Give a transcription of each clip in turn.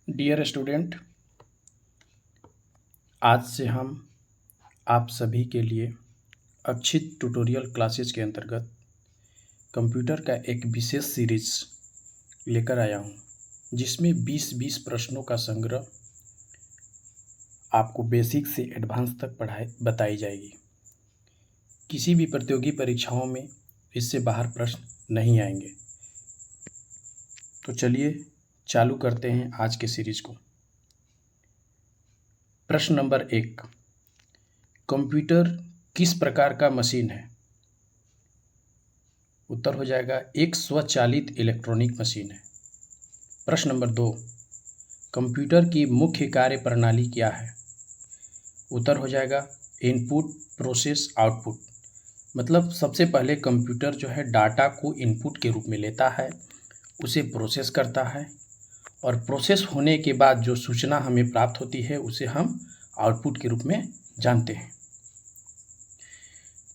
Dear student, आज से हम आप सभी के लिए अक्षित ट्यूटोरियल क्लासेस के अंतर्गत कंप्यूटर का एक विशेष सीरीज लेकर आया हूं, जिसमें 20-20 प्रश्नों का संग्रह आपको बेसिक से एडवांस तक बताई जाएगी। किसी भी प्रतियोगी परीक्षाओं में इससे बाहर प्रश्न नहीं आएंगे। तो चलिए चालू करते हैं आज के सीरीज को। प्रश्न नंबर 1, कंप्यूटर किस प्रकार का मशीन है? उत्तर हो जाएगा एक स्वचालित इलेक्ट्रॉनिक मशीन है। प्रश्न नंबर 2, कंप्यूटर की मुख्य कार्य प्रणाली क्या है? उत्तर हो जाएगा इनपुट प्रोसेस आउटपुट। मतलब सबसे पहले कंप्यूटर जो है डाटा को इनपुट के रूप में लेता है, उसे प्रोसेस करता है और प्रोसेस होने के बाद जो सूचना हमें प्राप्त होती है उसे हम आउटपुट के रूप में जानते हैं।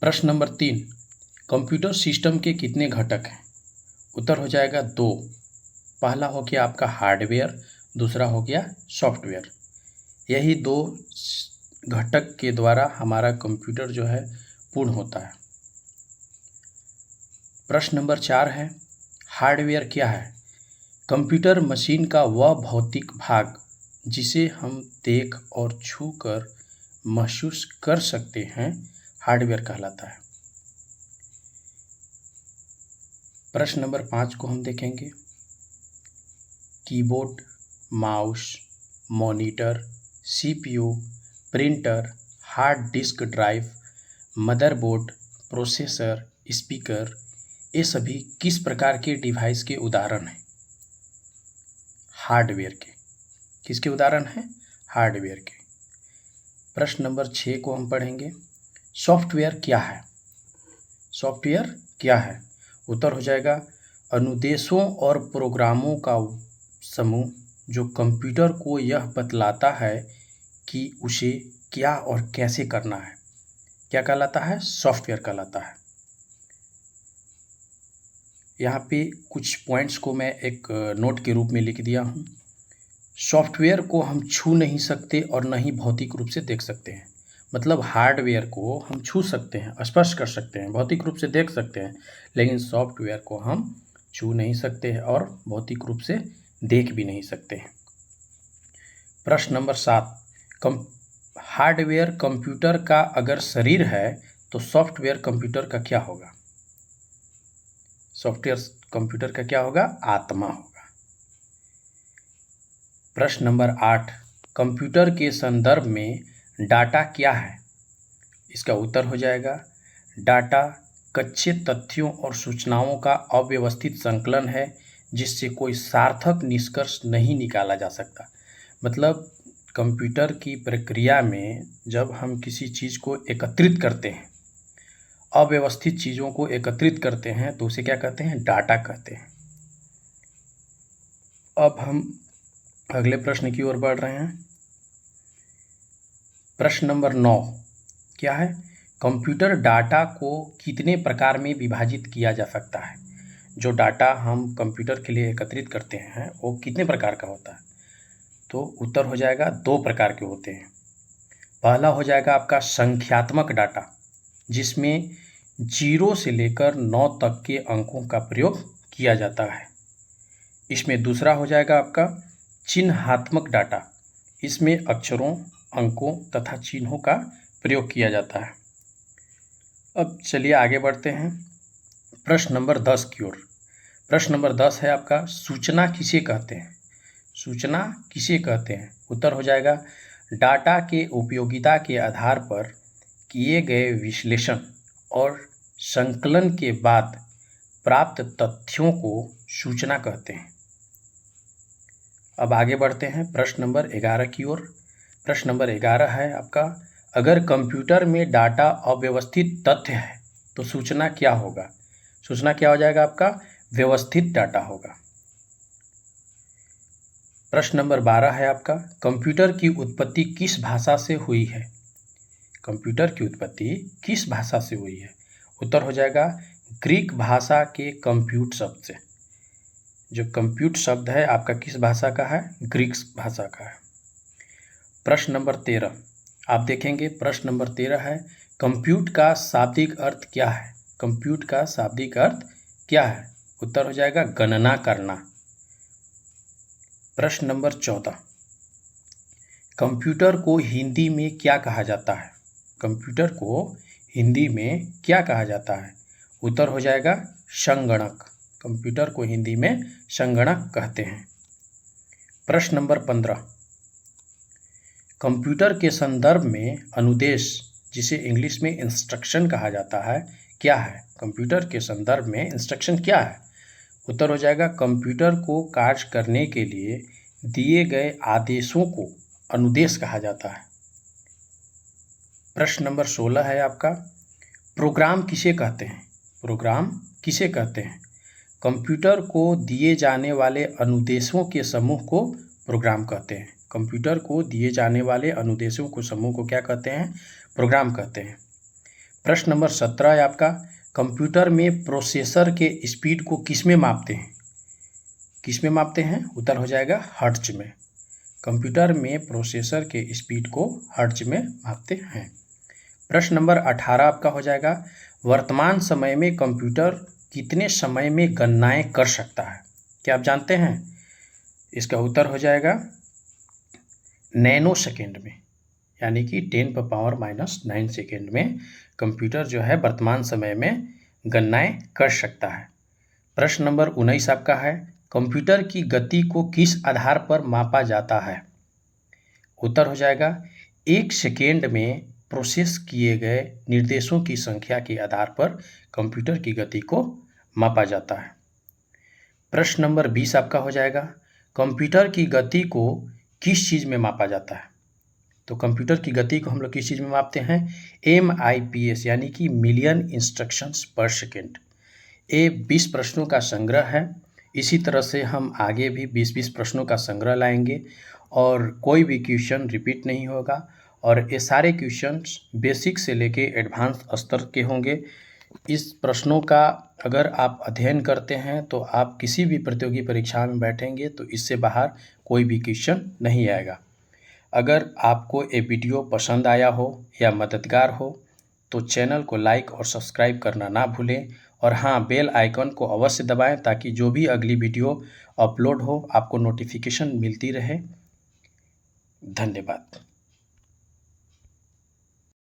प्रश्न नंबर 3, कंप्यूटर सिस्टम के कितने घटक हैं? उत्तर हो जाएगा 2। पहला हो गया आपका हार्डवेयर, दूसरा हो गया सॉफ्टवेयर। यही 2 घटक के द्वारा हमारा कंप्यूटर जो है पूर्ण होता है। प्रश्न नंबर 4 है, हार्डवेयर क्या है? कंप्यूटर मशीन का वह भौतिक भाग जिसे हम देख और छू कर महसूस कर सकते हैं, हार्डवेयर कहलाता है। प्रश्न नंबर 5 को हम देखेंगे। Keyboard, mouse, monitor, CPU, printer, hard disk drive, motherboard, processor, speaker, ये सभी किस प्रकार के डिवाइस के उदाहरण हैं? हार्डवेयर के। किसके उदाहरण हैं? हार्डवेयर के। प्रश्न नंबर 6 को हम पढ़ेंगे। सॉफ्टवेयर क्या है? सॉफ्टवेयर क्या है? उत्तर हो जाएगा अनुदेशों और प्रोग्रामों का समूह जो कंप्यूटर को यह बतलाता है कि उसे क्या और कैसे करना है। क्या कहलाता है? सॉफ्टवेयर कहलाता है। यहाँ पे कुछ पॉइंट्स को मैं एक नोट के रूप में लिख दिया हूँ। सॉफ्टवेयर को हम छू नहीं सकते और न ही भौतिक रूप से देख सकते हैं। मतलब हार्डवेयर को हम छू सकते हैं, स्पर्श कर सकते हैं, भौतिक रूप से देख सकते हैं, लेकिन सॉफ्टवेयर को हम छू नहीं सकते हैं और भौतिक रूप से देख भी नहीं सकते हैं। प्रश्न नंबर 7, हार्डवेयर कंप्यूटर का अगर शरीर है तो सॉफ्टवेयर कंप्यूटर का क्या होगा? सॉफ्टवेयर कंप्यूटर का क्या होगा? आत्मा होगा। प्रश्न नंबर 8, कंप्यूटर के संदर्भ में डाटा क्या है? इसका उत्तर हो जाएगा डाटा कच्चे तथ्यों और सूचनाओं का अव्यवस्थित संकलन है जिससे कोई सार्थक निष्कर्ष नहीं निकाला जा सकता। मतलब कंप्यूटर की प्रक्रिया में जब हम किसी चीज़ को एकत्रित करते हैं, अव्यवस्थित चीज़ों को एकत्रित करते हैं, तो उसे क्या कहते हैं? डाटा कहते हैं। अब हम अगले प्रश्न की ओर बढ़ रहे हैं। प्रश्न नंबर 9 क्या है? कंप्यूटर डाटा को कितने प्रकार में विभाजित किया जा सकता है? जो डाटा हम कंप्यूटर के लिए एकत्रित करते हैं वो कितने प्रकार का होता है? तो उत्तर हो जाएगा 2 प्रकार के होते हैं। पहला हो जाएगा आपका संख्यात्मक डाटा, जिसमें 0 से लेकर 9 तक के अंकों का प्रयोग किया जाता है। इसमें दूसरा हो जाएगा आपका चिन्हात्मक डाटा, इसमें अक्षरों, अंकों तथा चिन्हों का प्रयोग किया जाता है। अब चलिए आगे बढ़ते हैं प्रश्न नंबर 10 की ओर। प्रश्न नंबर 10 है आपका, सूचना किसे कहते हैं? सूचना किसे कहते हैं? उत्तर हो जाएगा डाटा के उपयोगिता के आधार पर किए गए विश्लेषण और संकलन के बाद प्राप्त तथ्यों को सूचना कहते हैं। अब आगे बढ़ते हैं प्रश्न नंबर 11 की ओर। प्रश्न नंबर 11 है आपका, अगर कंप्यूटर में डाटा अव्यवस्थित तथ्य है तो सूचना क्या होगा? सूचना क्या हो जाएगा आपका? व्यवस्थित डाटा होगा। प्रश्न नंबर 12 है आपका, कंप्यूटर की उत्पत्ति किस भाषा से हुई है? कंप्यूटर की उत्पत्ति किस भाषा से हुई है? उत्तर हो जाएगा ग्रीक भाषा के कंप्यूट शब्द से। जो कंप्यूट शब्द है आपका किस भाषा का है? ग्रीक भाषा का है। प्रश्न नंबर 13 आप देखेंगे, प्रश्न नंबर 13 है कंप्यूट का शाब्दिक अर्थ क्या है? कंप्यूट का शाब्दिक अर्थ क्या है? उत्तर हो जाएगा गणना करना। प्रश्न नंबर 14 कंप्यूटर को हिंदी में क्या कहा जाता है? कंप्यूटर को हिंदी में क्या कहा जाता है? उत्तर हो जाएगा संगणक। कंप्यूटर को हिंदी में संगणक कहते हैं। प्रश्न नंबर 15 कंप्यूटर के संदर्भ में अनुदेश, जिसे इंग्लिश में इंस्ट्रक्शन कहा जाता है, क्या है? कंप्यूटर के संदर्भ में इंस्ट्रक्शन क्या है? उत्तर हो जाएगा कंप्यूटर को कार्य करने के लिए दिए गए आदेशों को अनुदेश कहा जाता है। प्रश्न नंबर 16 है आपका प्रोग्राम किसे कहते हैं? प्रोग्राम किसे कहते हैं? कंप्यूटर को दिए जाने वाले अनुदेशों के समूह को प्रोग्राम कहते हैं। कंप्यूटर को दिए जाने वाले अनुदेशों को समूह को क्या कहते हैं? प्रोग्राम कहते हैं। प्रश्न नंबर 17 है आपका कंप्यूटर में प्रोसेसर के स्पीड को किस में मापते हैं? किस में मापते हैं? उत्तर हो जाएगा हर्ट्ज में। कंप्यूटर में प्रोसेसर के स्पीड को हर्ट्ज में मापते हैं। प्रश्न नंबर 18 आपका हो जाएगा वर्तमान समय में कंप्यूटर कितने समय में गणनाएं कर सकता है? क्या आप जानते हैं? इसका उत्तर हो जाएगा नैनो सेकेंड में, यानी कि 10⁻⁹ सेकेंड में कंप्यूटर जो है वर्तमान समय में गणनाएं कर सकता है। प्रश्न नंबर 19 आपका है कंप्यूटर की गति को किस आधार पर मापा जाता है? उत्तर हो जाएगा 1 सेकेंड में प्रोसेस किए गए निर्देशों की संख्या के आधार पर कंप्यूटर की गति को मापा जाता है। प्रश्न नंबर 20 आपका हो जाएगा कंप्यूटर की गति को किस चीज़ में मापा जाता है? तो कंप्यूटर की गति को हम लोग किस चीज़ में मापते हैं? MIPS यानी कि मिलियन इंस्ट्रक्शंस पर सेकेंड। ये 20 प्रश्नों का संग्रह है। इसी तरह से हम आगे भी 20-20 प्रश्नों का संग्रह लाएंगे और कोई भी क्वेश्चन रिपीट नहीं होगा और ये सारे क्वेश्चंस बेसिक से लेके एडवांस स्तर के होंगे। इस प्रश्नों का अगर आप अध्ययन करते हैं तो आप किसी भी प्रतियोगी परीक्षा में बैठेंगे तो इससे बाहर कोई भी क्वेश्चन नहीं आएगा। अगर आपको ये वीडियो पसंद आया हो या मददगार हो तो चैनल को लाइक और सब्सक्राइब करना ना भूलें और हाँ, बेल आइकन को अवश्य दबाएं ताकि जो भी अगली वीडियो अपलोड हो आपको नोटिफिकेशन मिलती रहे। धन्यवाद।